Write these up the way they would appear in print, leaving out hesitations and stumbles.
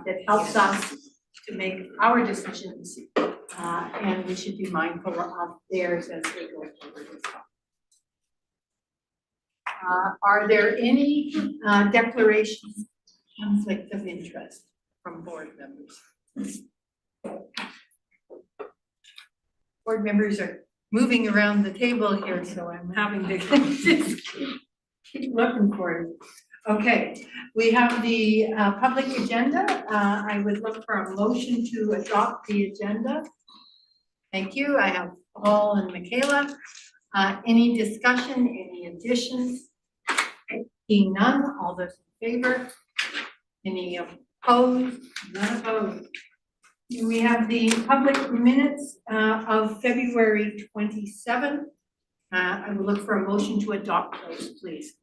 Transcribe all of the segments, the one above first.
that helps us to make our decisions. And we should be mindful of theirs as we go forward as well. Are there any declarations, conflict of interest from board members? Board members are moving around the table here, so I'm having to just keep looking for it. Okay, we have the public agenda. I would look for a motion to adopt the agenda. Thank you. I have Paul and Michaela. Any discussion, any additions? Seeing none, all those in favor? Any opposed? None opposed. We have the public minutes of February 27th. I will look for a motion to adopt those, please.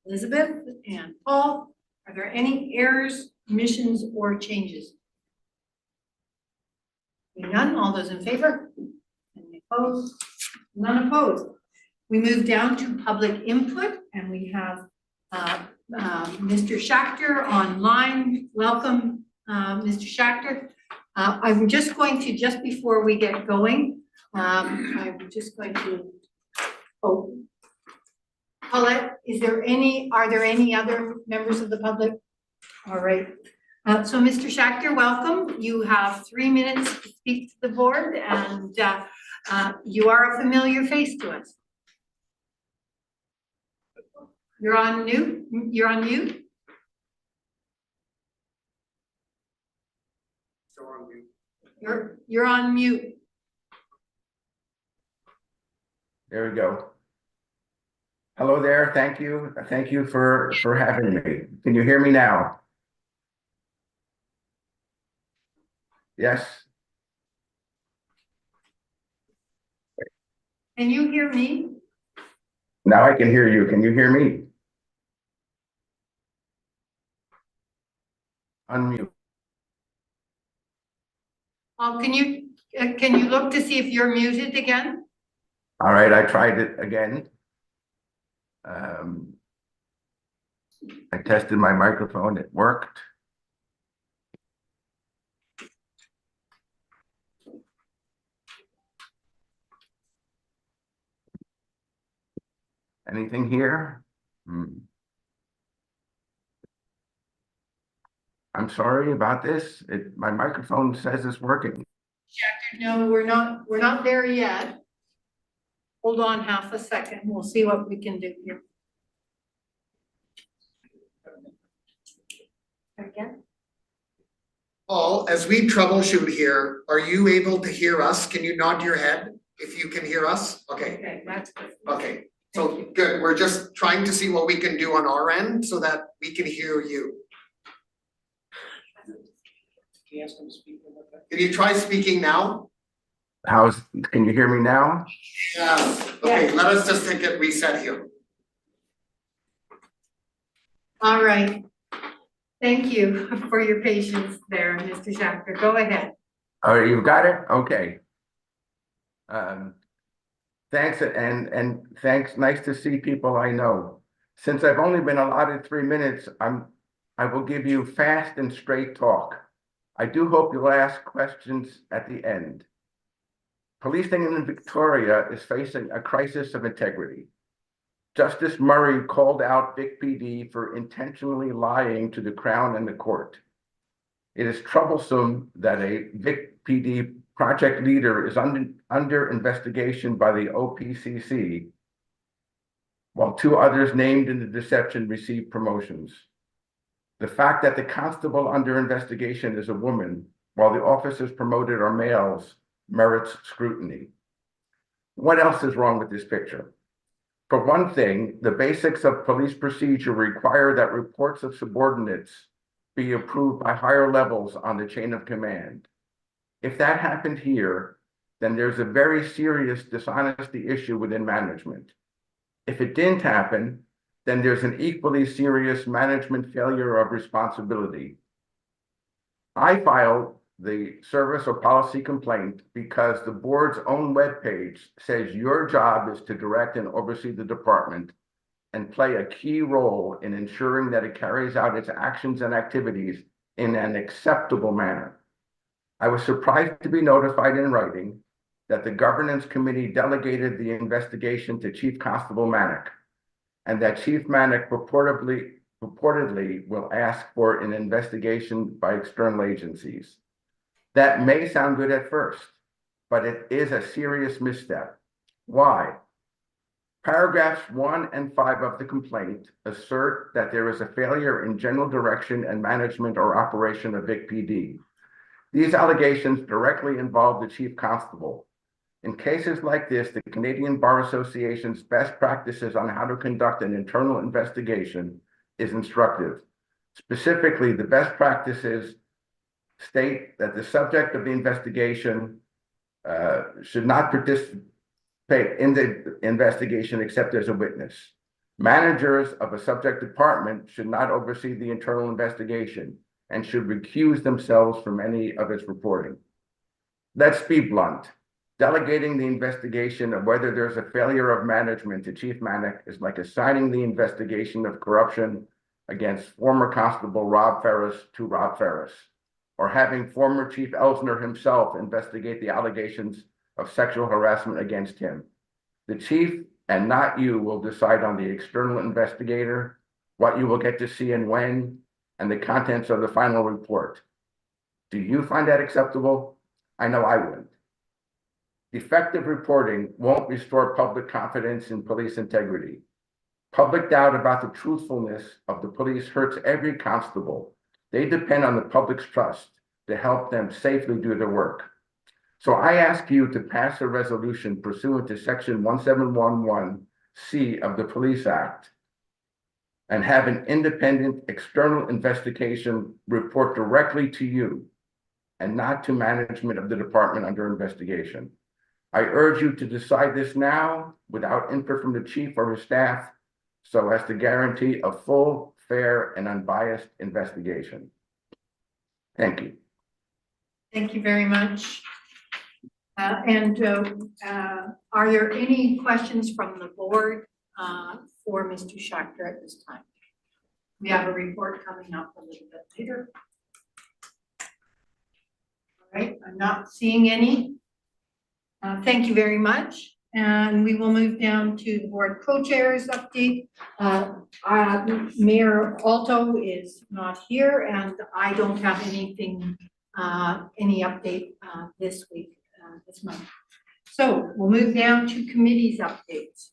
Elizabeth and Paul, are there any errors, omissions, or changes? Seeing none, all those in favor? Any opposed? None opposed. We move down to public input, and we have Mr. Schachter online. Welcome, Mr. Schachter. I'm just going to, just before we get going, I'm just going to, Paulette, are there any other members of the public? All right. So Mr. Schachter, welcome. You have 3 minutes to speak to the board, and you are a familiar face to us. You're on mute. You're on mute. You're on mute. There we go. Hello there. Thank you. Thank you for having me. Can you hear me now? Yes. Can you hear me? Now I can hear you. Can you hear me? Unmute. Can you look to see if you're muted again? All right, I tried it again. I tested my microphone. It worked. Anything here? I'm sorry about this. My microphone says it's working. No, we're not there yet. Hold on half a second. We'll see what we can do here. Again. Paul, as we troubleshoot here, are you able to hear us? Can you nod your head if you can hear us? Okay. Okay, that's good. Okay, so good. We're just trying to see what we can do on our end so that we can hear you. Can you try speaking now? Can you hear me now? Yes. Okay, let us just take it reset here. All right. Thank you for your patience there, Mr. Schachter. Go ahead. Oh, you got it? Okay. Thanks, and thanks. Nice to see people I know. Since I've only been allotted 3 minutes, I will give you fast and straight talk. I do hope you'll ask questions at the end. Policing in Victoria is facing a crisis of integrity. Justice Murray called out Vic PD for intentionally lying to the Crown and the court. It is troublesome that a Vic PD project leader is under investigation by the OPCC, while 2 others named in the deception received promotions. The fact that the constable under investigation is a woman, while the officers promoted are males, merits scrutiny. What else is wrong with this picture? For one thing, the basics of police procedure require that reports of subordinates be approved by higher levels on the chain of command. If that happened here, then there's a very serious dishonesty issue within management. If it didn't happen, then there's an equally serious management failure of responsibility. I filed the service or policy complaint because the board's own webpage says your job is to direct and oversee the department and play a key role in ensuring that it carries out its actions and activities in an acceptable manner. I was surprised to be notified in writing that the governance committee delegated the investigation to Chief Constable Manick, and that Chief Manick purportedly will ask for an investigation by external agencies. That may sound good at first, but it is a serious misstep. Why? Paragraphs 1 and 5 of the complaint assert that there is a failure in general direction and management or operation of Vic PD. These allegations directly involve the Chief Constable. In cases like this, the Canadian Bar Association's best practices on how to conduct an internal investigation is instructive. Specifically, the best practices state that the subject of the investigation should not participate in the investigation except as a witness. Managers of a subject department should not oversee the internal investigation and should recuse themselves from any of its reporting. Let's be blunt. Delegating the investigation of whether there's a failure of management to Chief Manick is like assigning the investigation of corruption against former Constable Rob Ferris to Rob Ferris, or having former Chief Elsner himself investigate the allegations of sexual harassment against him. The chief and not you will decide on the external investigator, what you will get to see and when, and the contents of the final report. Do you find that acceptable? I know I wouldn't. Effective reporting won't restore public confidence in police integrity. Public doubt about the truthfulness of the police hurts every constable. They depend on the public's trust to help them safely do their work. So I ask you to pass a resolution pursuant to Section 1711C of the Police Act and have an independent external investigation report directly to you and not to management of the department under investigation. I urge you to decide this now without input from the chief or his staff so as to guarantee a full, fair, and unbiased investigation. Thank you. Thank you very much. Are there any questions from the board for Mr. Schachter at this time? We have a report coming up a little bit later. All right, I'm not seeing any. Thank you very much. And we will move down to the board co-chairs update. Mayor Alto is not here, and I don't have anything, any update this week, this month. So we'll move down to committees updates.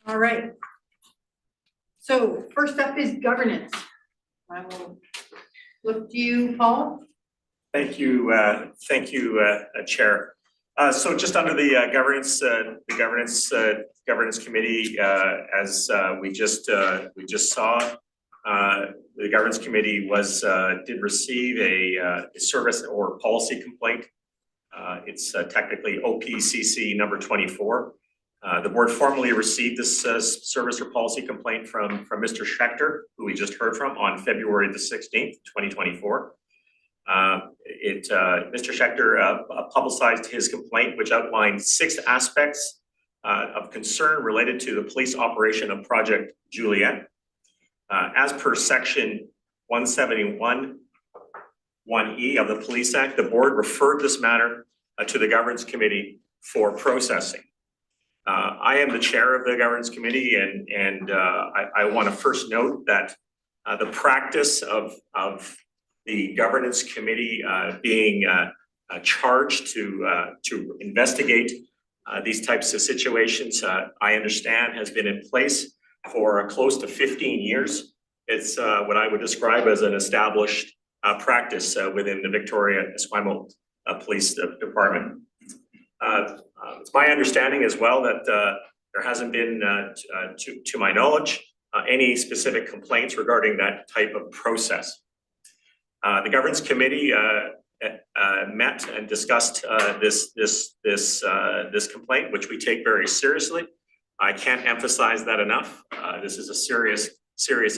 All right. So first up is governance. I will look to you, Paul. Thank you, Chair. So just under the governance committee, as we just saw, the governance committee did receive a service or policy complaint. It's technically OPCC number 24. The board formally received this service or policy complaint from Mr. Schachter, who we just heard from on February the 16th, 2024. Mr. Schachter publicized his complaint, which outlined 6 aspects of concern related to the police operation of Project Juliet. As per section 171(1)(e) of the Police Act, the board referred this matter to the governance committee for processing. I am the chair of the governance committee, and I want to first note that the practice of the governance committee being charged to investigate these types of situations, I understand has been in place for close to 15 years. It's what I would describe as an established practice within the Victoria-Esquimalt Police Department. It's my understanding as well that there hasn't been, to my knowledge, any specific complaints regarding that type of process. The governance committee met and discussed this complaint, which we take very seriously. I can't emphasize that enough. This is a serious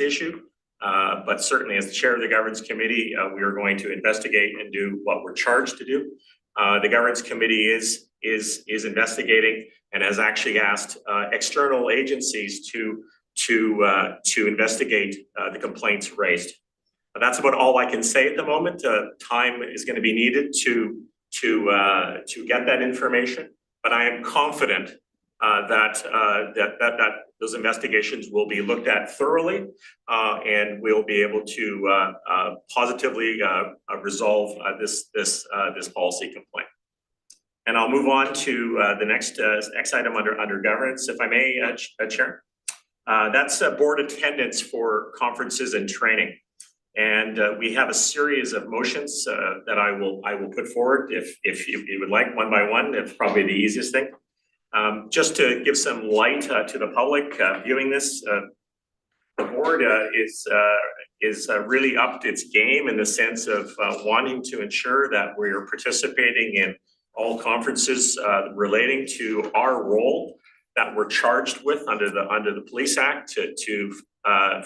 issue, but certainly as the chair of the governance committee, we are going to investigate and do what we're charged to do. The governance committee is investigating and has actually asked external agencies to investigate the complaints raised. That's about all I can say at the moment. Time is going to be needed to get that information, but I am confident that those investigations will be looked at thoroughly, and we'll be able to positively resolve this policy complaint. And I'll move on to the next item under governance, if I may, Chair. That's board attendance for conferences and training. And we have a series of motions that I will put forward if you would like, one by one. It's probably the easiest thing. Just to give some light to the public viewing this, the board is really upped its game in the sense of wanting to ensure that we are participating in all conferences relating to our role that we're charged with under the Police Act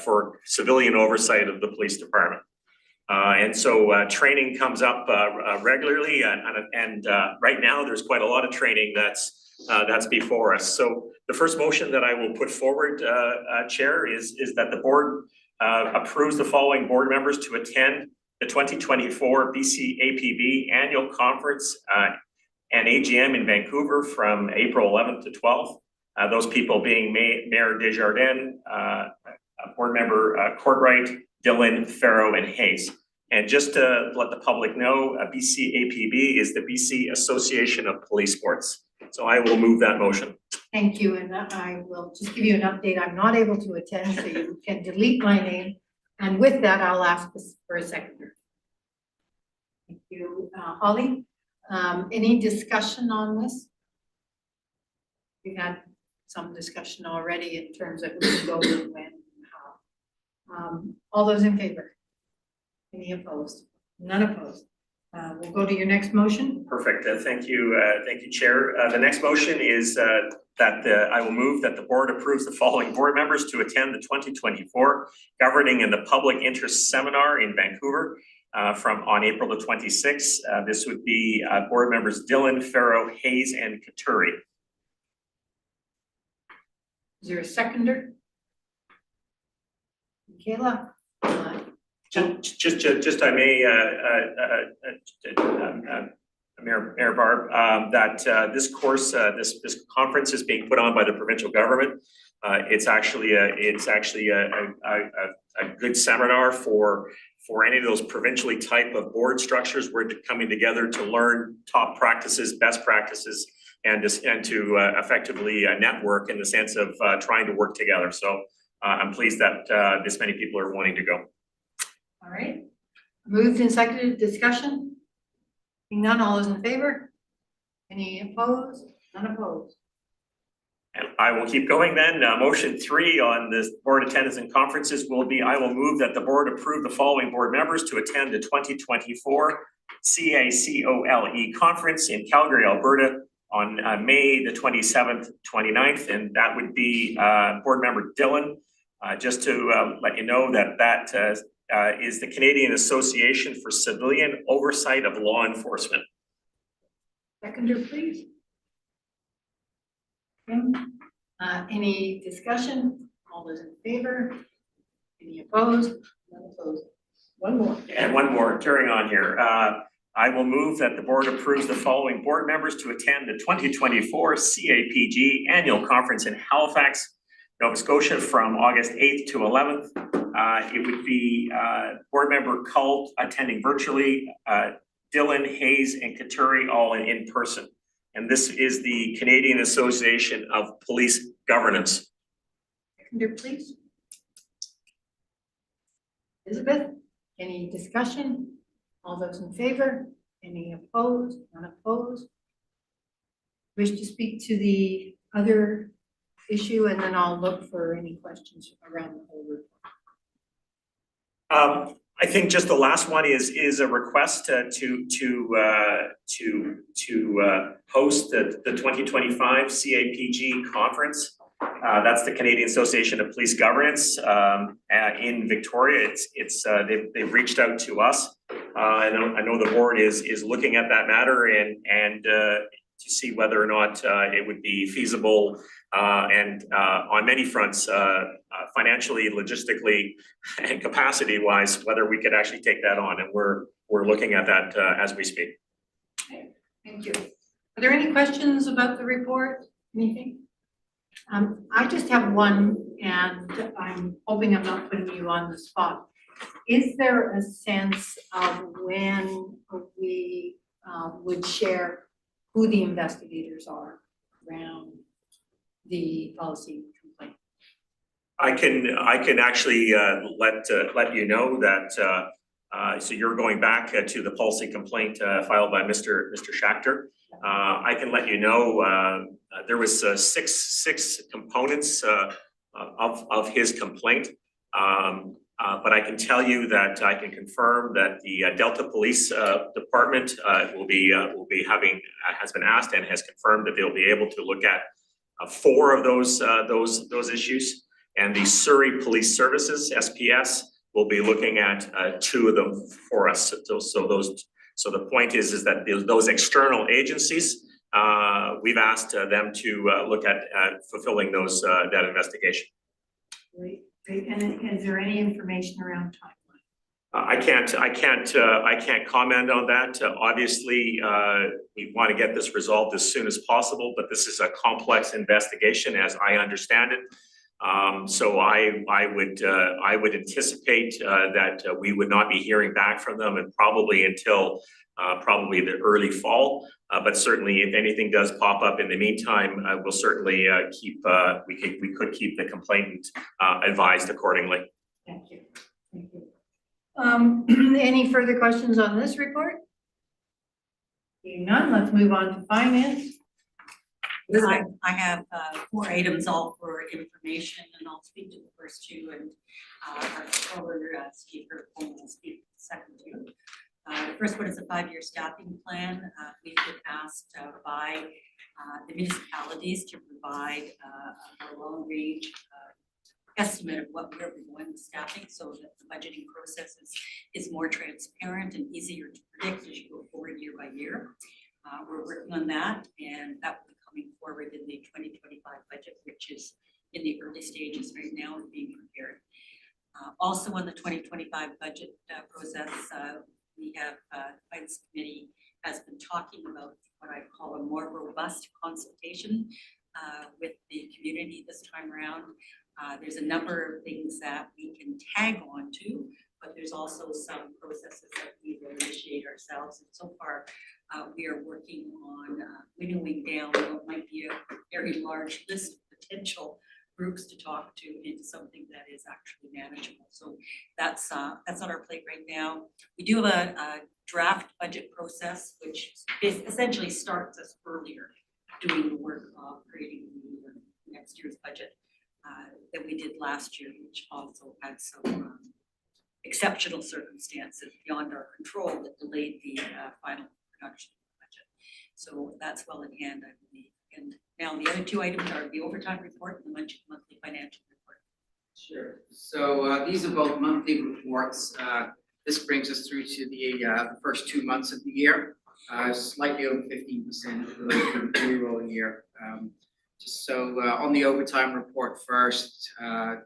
for civilian oversight of the police department. And so training comes up regularly, and right now there's quite a lot of training that's before us. So the first motion that I will put forward, Chair, is that the board approves the following board members to attend the 2024 BC APB Annual Conference and AGM in Vancouver from April 11th to 12th. Those people being Mayor Desjardins, Board Member Courtright, Dillon, Farrow, and Hayes. And just to let the public know, BC APB is the BC Association of Police Sports. So I will move that motion. Thank you, and I will just give you an update. I'm not able to attend, so you can delete my name. And with that, I'll ask for a seconder. Thank you, Holly. Any discussion on this? We had some discussion already in terms of who can go and when and how. All those in favor? Any opposed? None opposed. We'll go to your next motion. Perfect. Thank you, Chair. The next motion is that I will move that the board approves the following board members to attend the 2024 Governing in the Public Interest Seminar in Vancouver on April the 26th. This would be board members Dillon, Farrow, Hayes, and Katuri. Is there a seconder? Michaela? Just I may, Mayor Barb, that this course, this conference is being put on by the provincial government. It's actually a good seminar for any of those provincially type of board structures. We're coming together to learn top practices, best practices, and to effectively network in the sense of trying to work together. So I'm pleased that this many people are wanting to go. All right. Moved and seconded. Discussion? Seeing none, all those in favor? Any opposed? None opposed. And I will keep going then. Motion 3 on this board attendance and conferences will be, I will move that the board approve the following board members to attend the 2024 CACOLE conference in Calgary, Alberta on May the 27th, 29th, and that would be board member Dillon. Just to let you know that is the Canadian Association for Civilian Oversight of Law Enforcement. Seconder, please. Any discussion? All those in favor? Any opposed? None opposed. One more. And one more, carrying on here. I will move that the board approves the following board members to attend the 2024 CAPG Annual Conference in Halifax, Nova Scotia from August 8th to 11th. It would be board member Cull attending virtually, Dillon, Hayes, and Katuri all in person. And this is the Canadian Association of Police Governance. Seconder, please. Elizabeth, any discussion? All those in favor? Any opposed? None opposed? Wish to speak to the other issue, and then I'll look for any questions around the whole report. I think just the last one is a request to host the 2025 CAPG conference. That's the Canadian Association of Police Governance in Victoria. They've reached out to us. I know the board is looking at that matter, and see whether or not it would be feasible and on many fronts, financially, logistically, and capacity wise, whether we could actually take that on. And we're looking at that as we speak. Okay, thank you. Are there any questions about the report? Anything? I just have one, and I'm hoping I'm not putting you on the spot. Is there a sense of when we would share who the investigators are around the policy complaint? I can actually let you know that so you're going back to the policy complaint filed by Mr. Schachter. I can let you know there was six components of his complaint. But I can tell you that I can confirm that the Delta Police Department has been asked and has confirmed that they'll be able to look at 4 of those issues, and the Surrey Police Services (SPS) will be looking at 2 of them for us. So the point is that those external agencies, we've asked them to look at fulfilling that investigation. Great. And is there any information around timeline? I can't comment on that. Obviously, we want to get this resolved as soon as possible, but this is a complex investigation, as I understand it. So I would anticipate that we would not be hearing back from them, and probably until probably the early fall. But certainly, if anything does pop up in the meantime, we'll certainly we could keep the complainant advised accordingly. Thank you. Thank you. Any further questions on this report? Seeing none, let's move on to finance. I have 4 items all for information, and I'll speak to the first 2, and our controller, Steve Hercombe, will speak to the second 2. The first one is a 5-year staffing plan. We've been asked by the municipalities to provide a long-range estimate of where we're going with staffing, so that the budgeting process is more transparent and easier to predict as you go forward year by year. We're working on that, and that will be coming forward in the 2025 budget, which is in the early stages right now and being prepared. Also on the 2025 budget process, we have Finance Committee has been talking about what I call a more robust consultation with the community this time around. There's a number of things that we can tag on to, but there's also some processes that we will initiate ourselves. And so far, we are working on winnowing down what might be a very large list of potential groups to talk to into something that is actually manageable. So that's on our plate right now. We do have a draft budget process, which essentially starts us earlier doing the work of creating the next year's budget that we did last year, which also had some exceptional circumstances beyond our control that delayed the final production of the budget. So that's well in hand, I believe. And now the other 2 items are the overtime report and the monthly financial report. Sure. So these are both monthly reports. This brings us through to the first 2 months of the year, slightly over 15% of the payroll year. Just so on the overtime report first,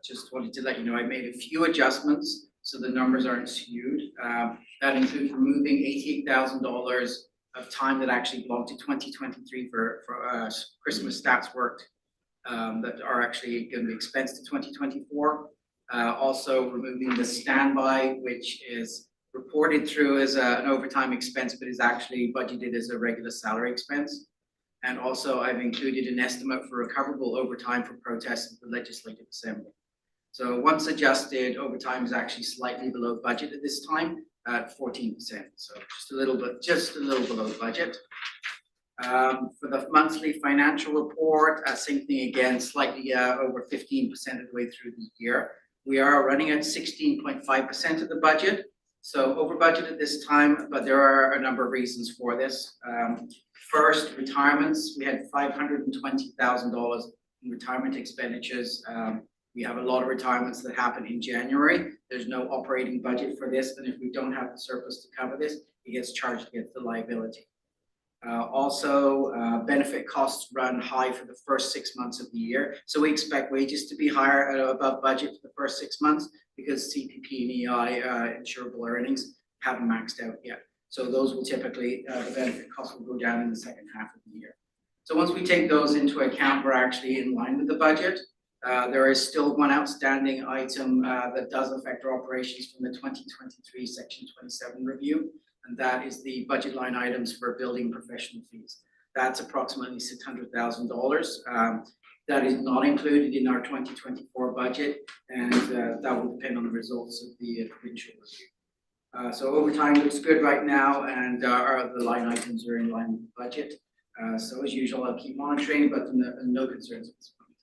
just wanted to let you know I made a few adjustments so the numbers aren't skewed. That includes removing $88,000 of time that actually belonged to 2023 for Christmas stats worked that are actually going to be expensed to 2024. Also removing the standby, which is reported through as an overtime expense, but is actually budgeted as a regular salary expense. And also I've included an estimate for recoverable overtime for protests at the Legislative Assembly. So once adjusted, overtime is actually slightly below budget at this time at 14%. So just a little below budget. For the monthly financial report, same thing again, slightly over 15% of the way through the year. We are running at 16.5% of the budget. So over budget at this time, but there are a number of reasons for this. First, retirements. We had $520,000 in retirement expenditures. We have a lot of retirements that happen in January. There's no operating budget for this, and if we don't have the surplus to cover this, it gets charged against the liability. Also, benefit costs run high for the first 6 months of the year. So we expect wages to be higher at above budget for the first 6 months because CPP and EI insurable earnings haven't maxed out yet. So those will typically, the benefit costs will go down in the second half of the year. So once we take those into account, we're actually in line with the budget. There is still one outstanding item that does affect our operations from the 2023 Section 27 review, and that is the budget line items for building professional fees. That's approximately $600,000. That is not included in our 2024 budget, and that will depend on the results of the provincial review. So overtime looks good right now, and the line items are in line with the budget. So as usual, I'll keep monitoring, but no concerns at this point.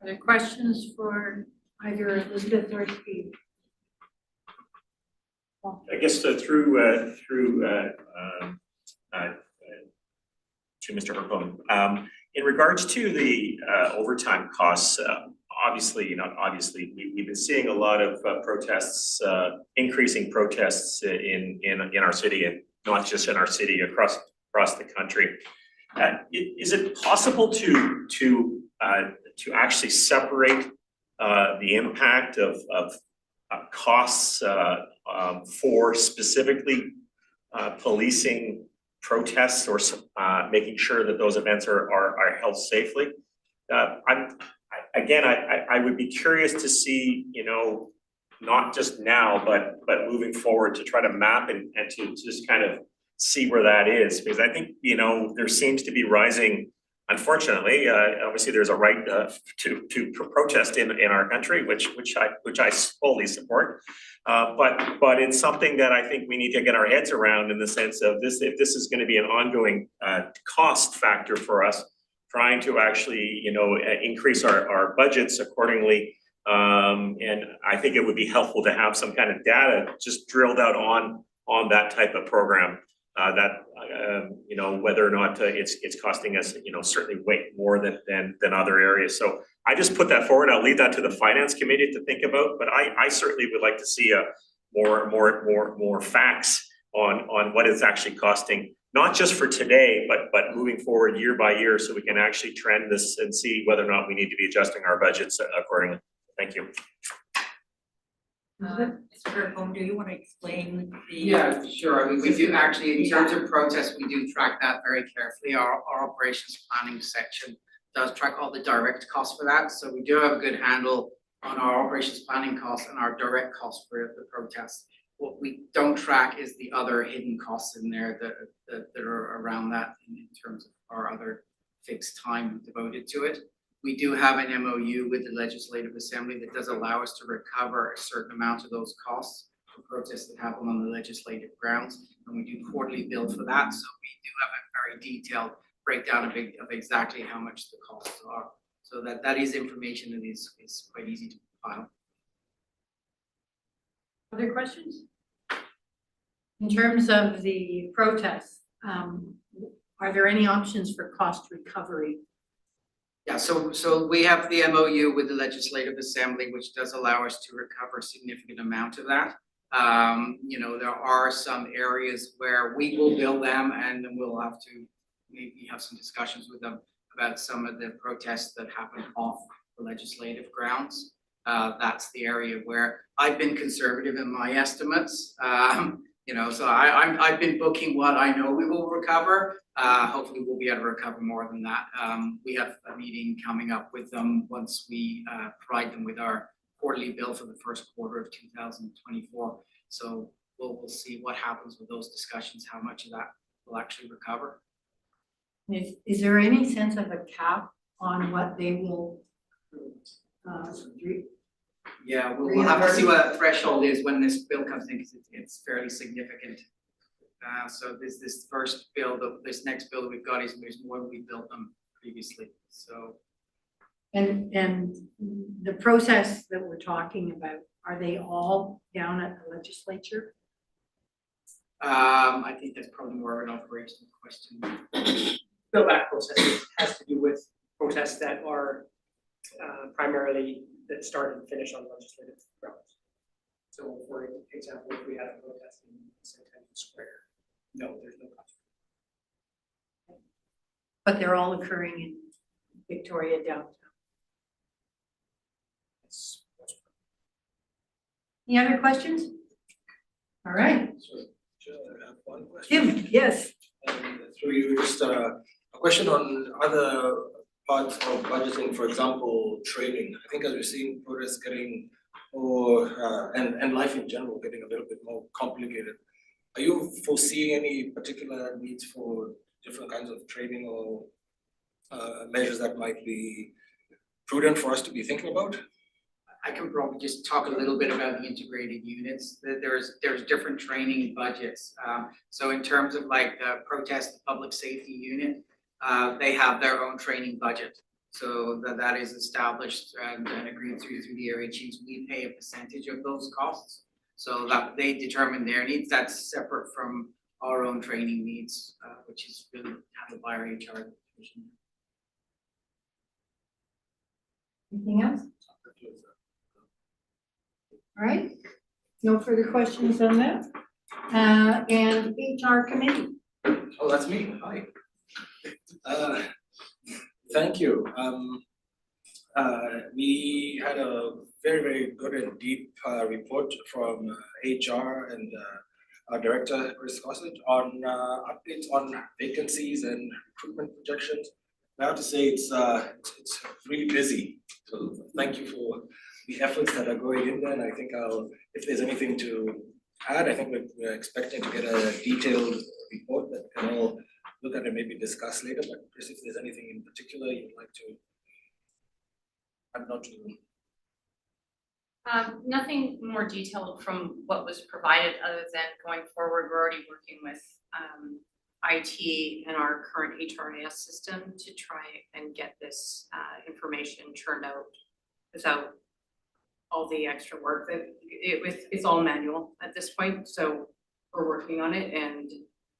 Other questions for either Elizabeth or Steve? I guess through to Mr. Hercombe. In regards to the overtime costs, obviously, we've been seeing a lot of protests, increasing protests in our city, and not just in our city, across the country. Is it possible to actually separate the impact of costs for specifically policing protests or making sure that those events are held safely? I would be curious to see, not just now, but moving forward, to try to map and to just kind of see where that is, because I think, there seems to be rising. Unfortunately, obviously, there's a right to protest in our country, which I fully support. But it's something that I think we need to get our heads around, in the sense of this: if this is going to be an ongoing cost factor for us, trying to actually increase our budgets accordingly. And I think it would be helpful to have some kind of data just drilled out on that type of program. Whether or not it's costing us, certainly way more than other areas. So I just put that forward. I'll leave that to the finance committee to think about, but I certainly would like to see more facts on what it's actually costing, not just for today, but moving forward year by year, so we can actually trend this and see whether or not we need to be adjusting our budgets accordingly. Thank you. Mr. Hercombe, do you want to explain the? Yeah, sure. I mean, we do actually, in terms of protests, we do track that very carefully. Our operations planning section does track all the direct costs for that. So we do have a good handle on our operations planning costs and our direct costs for the protests. What we don't track is the other hidden costs in there that are around that, in terms of our other fixed time devoted to it. We do have an MOU with the Legislative Assembly that does allow us to recover a certain amount of those costs for protests that happen on the legislative grounds, and we do quarterly bill for that. So we do have a very detailed breakdown of exactly how much the costs are. So that is information that is quite easy to file. Other questions? In terms of the protests, are there any options for cost recovery? Yeah, so we have the MOU with the Legislative Assembly, which does allow us to recover a significant amount of that. There are some areas where we will bill them, and then we'll have to maybe have some discussions with them about some of the protests that happen off the legislative grounds. That's the area where I've been conservative in my estimates. So I've been booking what I know we will recover. Hopefully we'll be able to recover more than that. We have a meeting coming up with them once we provide them with our quarterly bill for the first quarter of 2024. So we'll see what happens with those discussions, how much of that will actually recover. Is there any sense of a cap on what they will Yeah, we'll have to see what that threshold is when this bill comes in, because it's fairly significant. So this next bill that we've got is more than we built them previously, so. And the process that we're talking about, are they all down at the legislature? I think that's probably more of an operational question. Bill back process has to do with protests that are primarily that start and finish on legislative grounds. So for example, if we had a protest in Centennial Square, no, there's no cost. but they're all occurring in Victoria downtown. Any other questions? All right, I have one question. Tim, yes. Through you, just a question on other parts of budgeting, for example, training. I think as we're seeing progress getting more, and life in general getting a little bit more complicated, are you foreseeing any particular needs for different kinds of training or measures that might be prudent for us to be thinking about? I can probably just talk a little bit about the integrated units. There's different training budgets. So in terms of like the protest public safety unit, they have their own training budget. So that is established and agreed through the RHEs. We pay a percentage of those costs. So that they determine their needs. That's separate from our own training needs, which is really handled by our HR division. Anything else? All right, no further questions on that. And HR committee. Oh, that's me. Hi. Thank you. We had a very good and deep report from HR and our director, Chris Gossett, on updates on vacancies and recruitment projections. I have to say it's really busy. So thank you for the efforts that are going in there. And I think if there's anything to add, I think we're expecting to get a detailed report that can all look at and maybe discuss later. But Chris, if there's anything in particular you'd like to add on to. Nothing more detailed from what was provided other than going forward, we're already working with IT and our current HRIS system to try and get this information churned out without all the extra work that it's all manual at this point. So we're working on it, and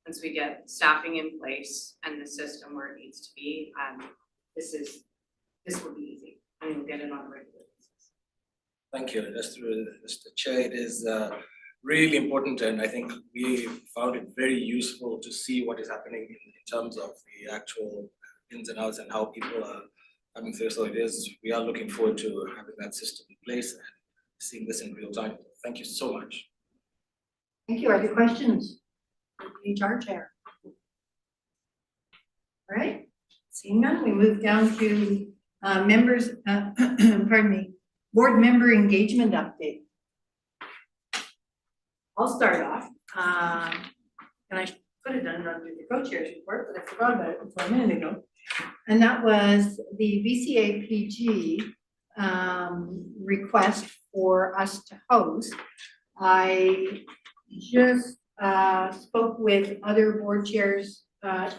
once we get staffing in place and the system where it needs to be, this will be easy and we'll get it on a regular basis. Thank you. Just through Mr. Chair, it is really important, and I think we found it very useful to see what is happening in terms of the actual ins and outs and how people are coming through. So we are looking forward to having that system in place and seeing this in real time. Thank you so much. Thank you. Are there questions? HR chair. All right, seeing none, we move down to members, pardon me, board member engagement update. I'll start off. And I could have done it under the co-chair's report, but I forgot about it until a minute ago. And that was the VCAPG request for us to host. I just spoke with other board chairs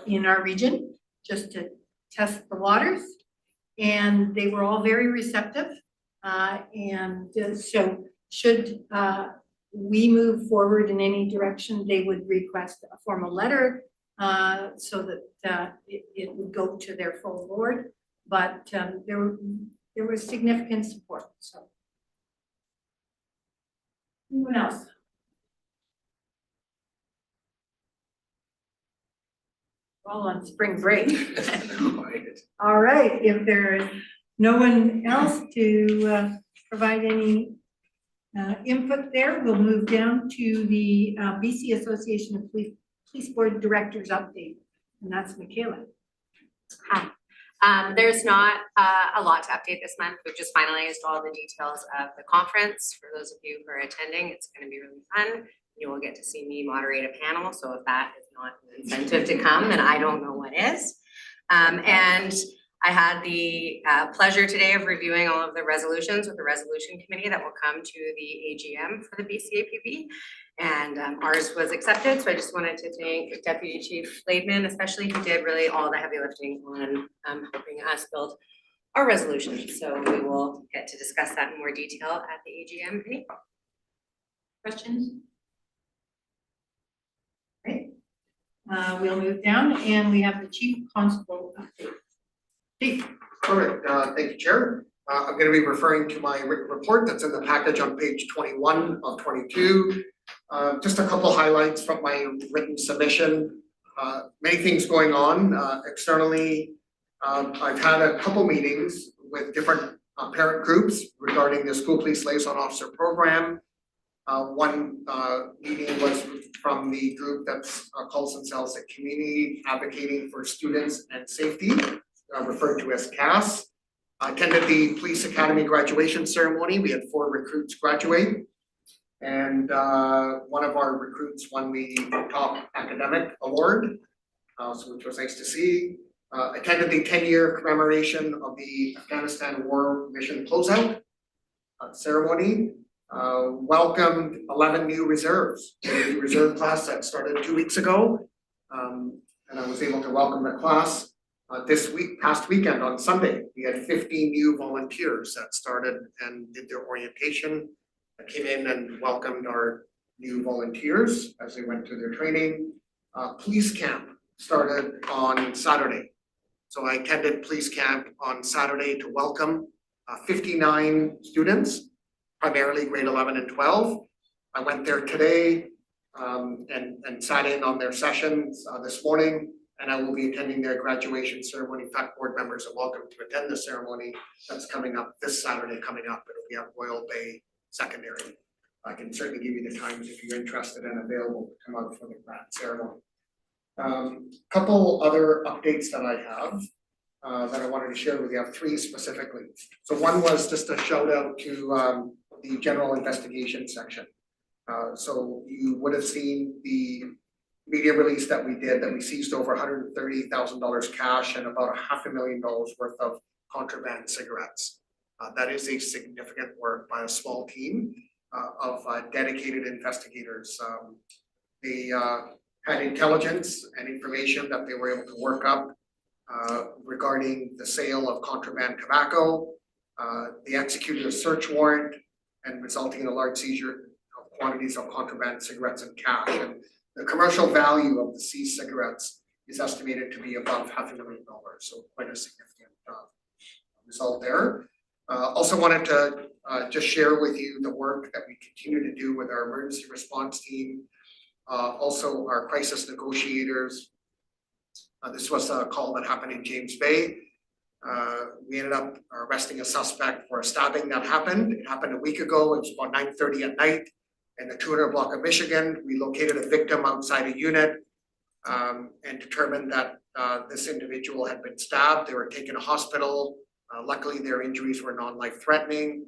in our region just to test the waters, and they were all very receptive. So should we move forward in any direction, they would request a formal letter so that it would go to their full board. But there was significant support. So anyone else? We're all on spring break. All right, if there is no one else to provide any input there, we'll move down to the BC Association of Police Board Directors update, and that's Michaela. Hi. There's not a lot to update this month. We've just finalized all the details of the conference. For those of you who are attending, it's going to be really fun. You will get to see me moderate a panel. So if that is not an incentive to come, then I don't know what is. And I had the pleasure today of reviewing all of the resolutions with the resolution committee that will come to the AGM for the BCAPB. And ours was accepted. So I just wanted to thank Deputy Chief Laidman, especially, who did really all the heavy lifting on helping us build our resolutions. So we will get to discuss that in more detail at the AGM in April. Questions? Great. We'll move down, and we have the Chief Constable update. Chief. All right, thank you, Chair. I'm going to be referring to my written report that's in the package on page 21 of 22. Just a couple highlights from my written submission. many things going on, externally. I've had a couple meetings with different parent groups regarding the school police liaison officer program. One meeting was from the group that's calls themselves a community advocating for students and safety, referred to as CAS. I attended the police academy graduation ceremony. We had 4 recruits graduate. And one of our recruits won the top academic award, which was nice to see. Attended the 10-year commemoration of the Afghanistan War Mission closeout ceremony. Welcomed 11 new reserves, the reserve class that started 2 weeks ago. And I was able to welcome the class. Past weekend on Sunday, we had 50 new volunteers that started and did their orientation. I came in and welcomed our new volunteers as they went through their training. Police camp started on Saturday. So I attended police camp on Saturday to welcome 59 students, primarily grade 11 and 12. I went there today and sat in on their sessions this morning, and I will be attending their graduation ceremony. In fact, board members are welcome to attend the ceremony that's coming up this Saturday It'll be at Royal Bay Secondary. I can certainly give you the times if you're interested and available to come out for the grad ceremony. Couple other updates that I have that I wanted to share with you. I have 3 specifically. So one was just a shout out to the general investigation section. So you would have seen the media release that we did, that we seized over $130,000 cash and about $500,000 worth of contraband cigarettes. That is a significant work by a small team of dedicated investigators. They had intelligence and information that they were able to work up regarding the sale of contraband tobacco. They executed a search warrant and resulting in a large seizure of quantities of contraband cigarettes and cash. And the commercial value of the seized cigarettes is estimated to be above $500,000, so quite a significant result there. Also wanted to just share with you the work that we continue to do with our emergency response team, also our crisis negotiators. This was a call that happened in James Bay. We ended up arresting a suspect for a stabbing that happened. It happened a week ago. It was about 9:30 at night in the 200 block of Michigan. We located a victim outside a unit and determined that this individual had been stabbed. They were taken to hospital. Luckily, their injuries were non-life threatening.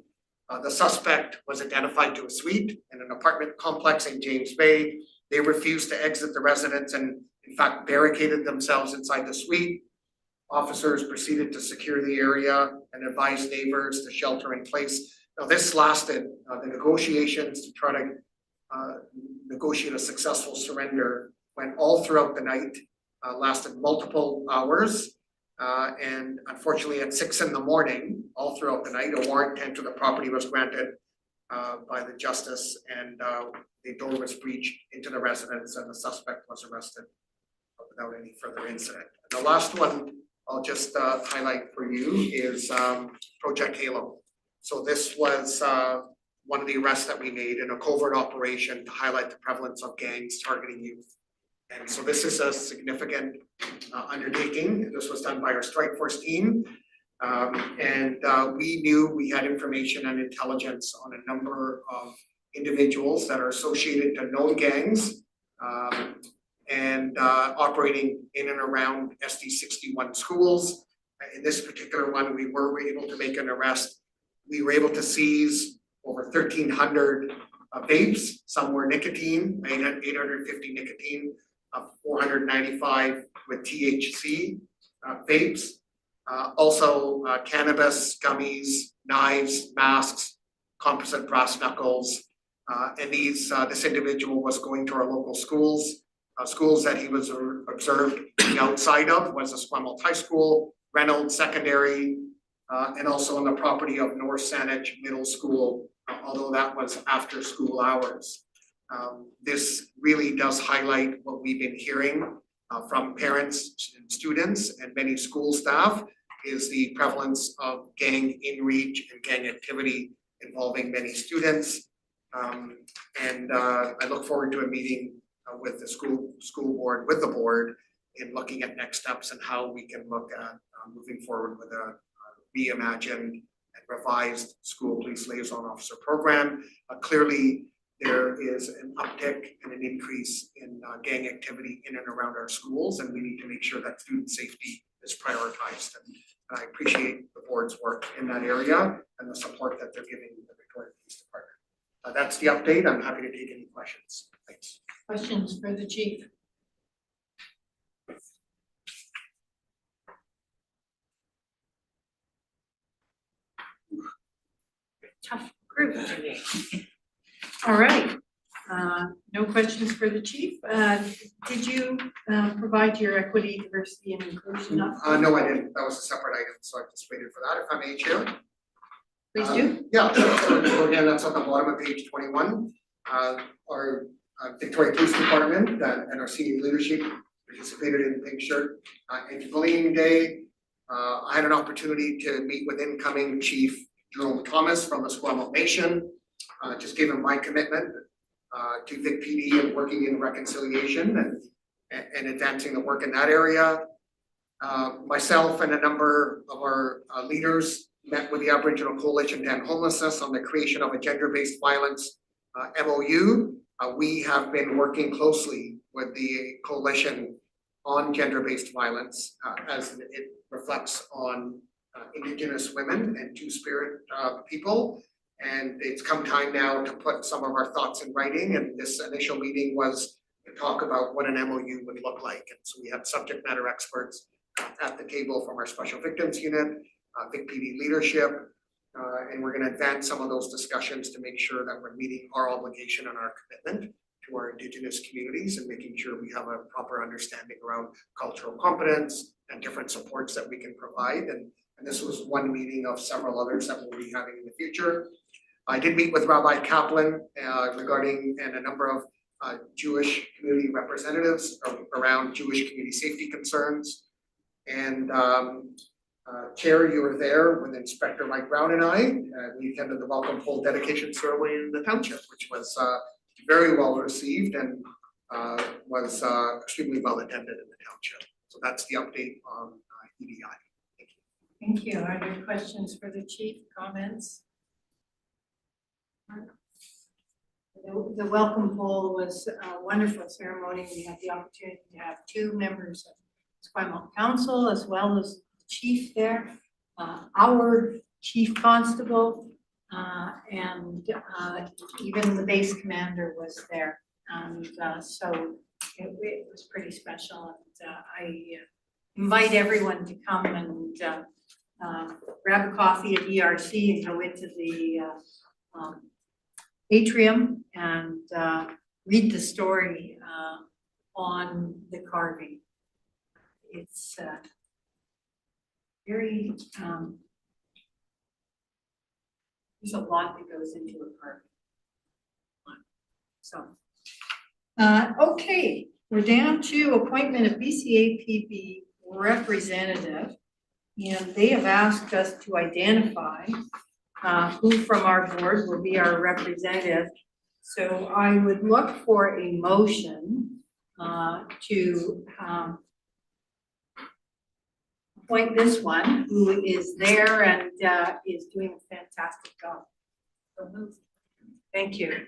The suspect was identified to a suite in an apartment complex in James Bay. They refused to exit the residence and in fact barricaded themselves inside the suite. Officers proceeded to secure the area and advised neighbors to shelter in place. Now this lasted, the negotiations to try to negotiate a successful surrender went all throughout the night, lasted multiple hours. And unfortunately at 6 a.m, all throughout the night, a warrant to enter the property was granted by the justice, and the door was breached into the residence and the suspect was arrested without any further incident. And the last one I'll just highlight for you is Project Halo. So this was one of the arrests that we made in a covert operation to highlight the prevalence of gangs targeting youth. And so this is a significant undertaking. This was done by our strike force team. We knew we had information and intelligence on a number of individuals that are associated to known gangs and operating in and around SD 61 schools. In this particular one, we were able to make an arrest. We were able to seize over 1,300 vapes. Some were nicotine, 850 nicotine, 495 with THC vapes. Also cannabis, gummies, knives, masks, composite brass knuckles. And this individual was going to our local schools. Schools that he was observed outside of was Esquimalt High School, Reynolds Secondary, and also on the property of North Saanich Middle School, although that was after school hours. This really does highlight what we've been hearing from parents and students and many school staff, is the prevalence of gang inreach and gang activity involving many students. I look forward to a meeting with the school board, with the board in looking at next steps and how we can look at moving forward with a reimagined and revised school police liaison officer program. Clearly, there is an uptick and an increase in gang activity in and around our schools, and we need to make sure that student safety is prioritized. And I appreciate the board's work in that area and the support that they're giving the Victoria Police Department. That's the update. I'm happy to take any questions. Thanks. Questions for the chief? Tough group today. All right, no questions for the chief. Did you provide your equity, diversity and inclusion up? No, I didn't. That was a separate item, so I just waited for that. If I may, Chair. Please do. Yeah, so again, that's on the bottom of page 21. Our Victoria Police Department and our senior leadership participated in Pink Shirt and Bullying Day. I had an opportunity to meet with incoming Chief Jerome Thomas from the Squamish Nation. Just gave him my commitment to Vic PD and working in reconciliation and advancing the work in that area. Myself and a number of our leaders met with the Aboriginal Coalition to End Homelessness on the creation of a gender-based violence MOU. We have been working closely with the coalition on gender-based violence as it reflects on Indigenous women and Two-Spirit people. And it's come time now to put some of our thoughts in writing, and this initial meeting was to talk about what an MOU would look like. And so we had subject matter experts at the table from our Special Victims Unit, Vic PD leadership, and we're going to advance some of those discussions to make sure that we're meeting our obligation and our commitment to our Indigenous communities and making sure we have a proper understanding around cultural competence and different supports that we can provide. And this was one meeting of several others that we'll be having in the future. I did meet with Rabbi Kaplan regarding and a number of Jewish community representatives around Jewish community safety concerns. And Chair, you were there with Inspector Mike Brown and I. We attended the welcome pole dedication ceremony in the township, which was very well received and was extremely well attended in the township. So that's the update on EDI. Thank you. Are there questions for the chief? Comments? The welcome poll was a wonderful ceremony. We had the opportunity to have two members of Esquimalt Council as well as the chief there, our chief constable, and even the base commander was there. And so it was pretty special. And I invite everyone to come and grab a coffee at ERC and go into the atrium and read the story on the carving. It's very, there's a lot that goes into a carving. So, okay, we're down to appointment of BCAPB representative. And they have asked us to identify who from our board will be our representative. So I would look for a motion to appoint this one who is there and is doing a fantastic job. So, thank you.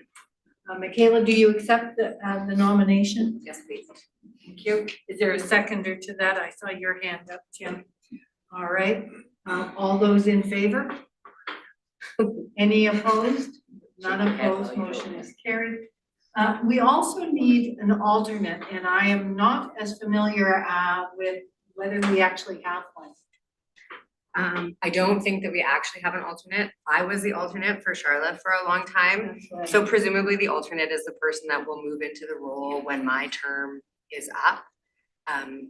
Michaela, do you accept the nomination? Yes, please. Thank you. Is there a seconder to that? I saw your hand up, Tim. All right, all those in favor? Any opposed? None opposed, motion is carried. We also need an alternate, and I am not as familiar with whether we actually have one. I don't think that we actually have an alternate. I was the alternate for Charlotte for a long time. That's right. So presumably the alternate is the person that will move into the role when my term is up.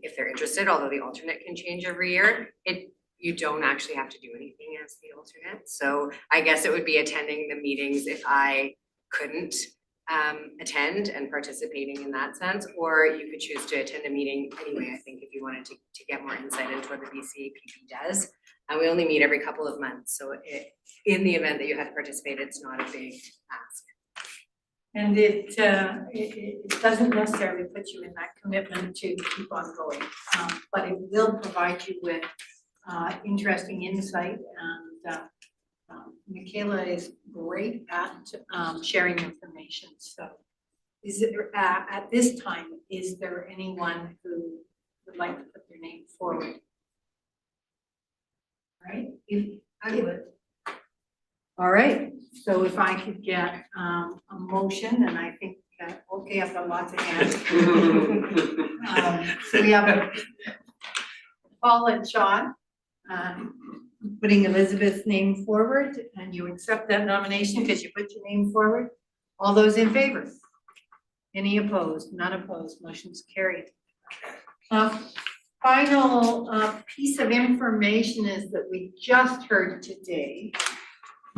If they're interested, although the alternate can change every year, you don't actually have to do anything as the alternate. So I guess it would be attending the meetings if I couldn't attend and participating in that sense, or you could choose to attend a meeting anyway, I think, if you wanted to get more insight into what the BCAPB does. And we only meet every couple of months, so in the event that you had to participate, it's not a big ask. And it doesn't necessarily put you in that commitment to keep on going, but it will provide you with interesting insight, and Michaela is great at sharing information, so. Is it, at this time, is there anyone who would like to put their name forward? All right, if I would. All right, so if I could get a motion, and I think, okay, I've got lots of hands. So we have Paul and Sean putting Elizabeth's name forward, and you accept that nomination because you put your name forward. All those in favor? Any opposed? None opposed. Motion's carried. Final piece of information is that we just heard today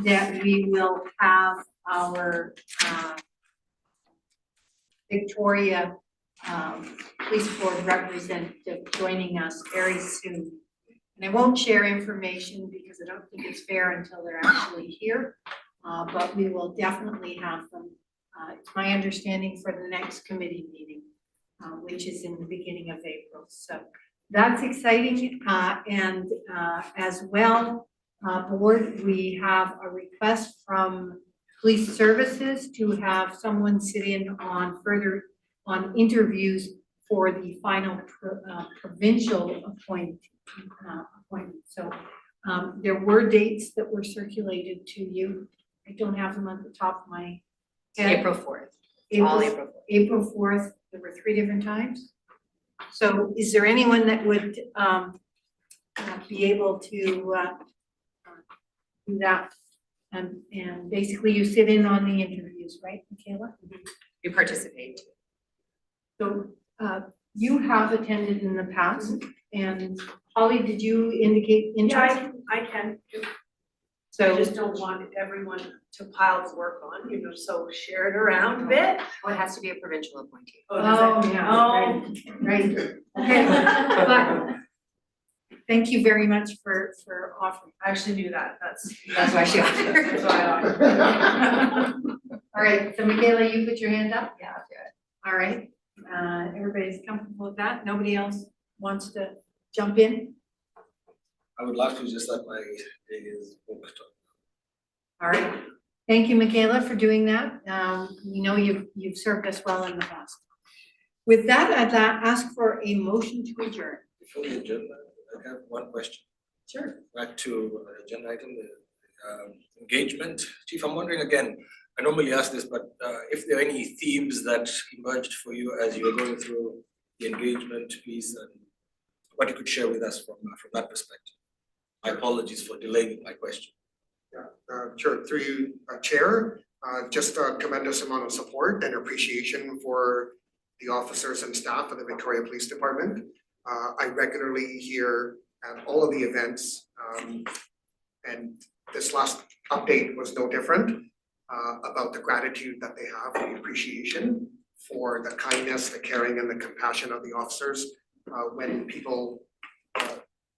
that we will have our Victoria Police Board representative joining us very soon. And I won't share information because I don't think it's fair until they're actually here, but we will definitely have them. It's my understanding for the next committee meeting, which is in the beginning of April. So that's exciting. And as well, board, we have a request from police services to have someone sit in on interviews for the final provincial appointment. So there were dates that were circulated to you. I don't have them at the top of my head. April 4th, all April 4th. April 4th, there were 3 different times. So is there anyone that would be able to do that? And basically you sit in on the interviews, right, Michaela? You participate. So you have attended in the past, and Holly, did you indicate interest? Yeah, I can. I So just don't want everyone to pile the work on, so share it around a bit. Well, it has to be a provincial appointee. Oh, yeah, right, okay, but thank you very much for offering. I actually knew that, That's why she offered. that's why I offered. All right, so Michaela, you put your hand up? Yeah, I'll do it. All right, everybody's comfortable with that? Nobody else wants to jump in? I would love to, just that my day is booked. All right, thank you, Michaela, for doing that. We know you've served us well in the past. With that, I'd ask for a motion to adjourn. Before we adjourn, I have one question. Sure. Back to agenda item, the engagement. Chief, I'm wondering again, I normally ask this, but if there are any themes that emerged for you as you were going through the engagement piece, and what you could share with us from that perspective. My apologies for delaying my question. Yeah, sure, through you, Chair, just a tremendous amount of support and appreciation for the officers and staff of the Victoria Police Department. I regularly hear at all of the events, and this last update was no different, about the gratitude that they have, the appreciation for the kindness, the caring, and the compassion of the officers. When people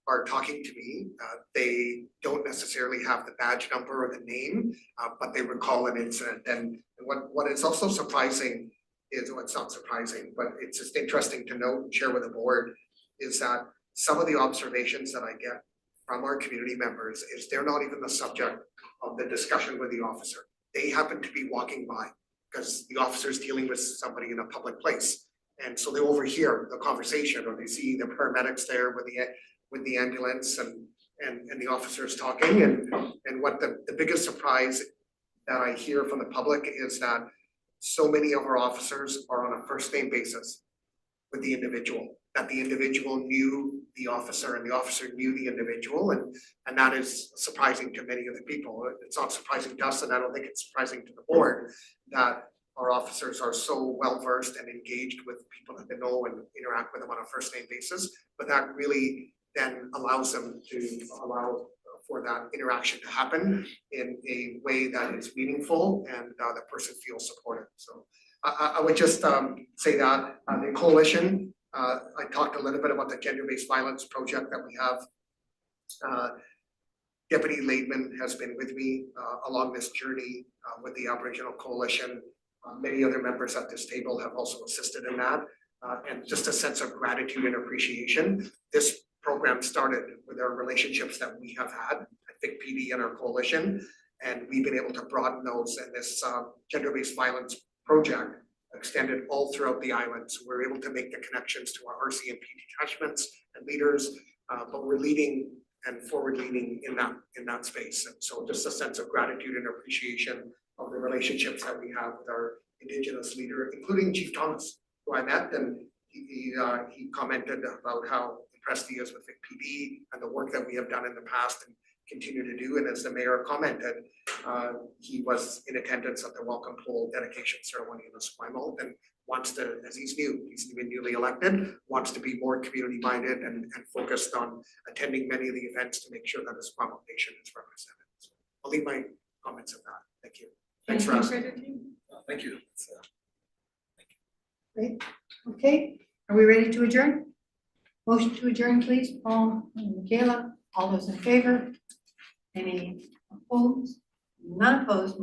are talking to me, they don't necessarily have the badge number or the name, but they recall an incident. And what is also surprising is, well, it's not surprising, but it's just interesting to note and share with the board, is that some of the observations that I get from our community members is they're not even the subject of the discussion with the officer. They happen to be walking by because the officer's dealing with somebody in a public place. And so they overhear the conversation, or they see the paramedics there with the ambulance and the officers talking. And what the biggest surprise that I hear from the public is that so many of our officers are on a first name basis with the individual, that the individual knew the officer and the officer knew the individual, and that is surprising to many of the people. It's not surprising to us, and I don't think it's surprising to the board that our officers are so well versed and engaged with people that they know and interact with them on a first name basis. But that really then allows them to allow for that interaction to happen in a way that is meaningful and the person feels supported. So I would just say that the coalition, I talked a little bit about the gender-based violence project that we have. Deputy Laidman has been with me along this journey with the Aboriginal Coalition Many other members at this table have also assisted in that. And just a sense of gratitude and appreciation. This program started with our relationships that we have had at Vic PD and our coalition. And we've been able to broaden those, and this gender-based violence project extended all throughout the island. So we're able to make the connections to our RCMP detachments and leaders, but we're leading and forward-leaning in that space. And so just a sense of gratitude and appreciation of the relationships that we have with our Indigenous leader, including Chief Thomas, who I met, and he commented about how impressed he is with Vic PD and the work that we have done in the past and continue to do. And as the mayor commented, he was in attendance at the welcome pole dedication ceremony in Esquimalt and wants to, as he's been newly elected, wants to be more community minded and focused on attending many of the events to make sure that Esquimalt Nation is represented. So I'll leave my comments at that. Thank you. Thanks for asking. Thank you. Great, okay, are we ready to adjourn? Motion to adjourn, please, Paul and Michaela, all those in favor? Any opposed? None opposed,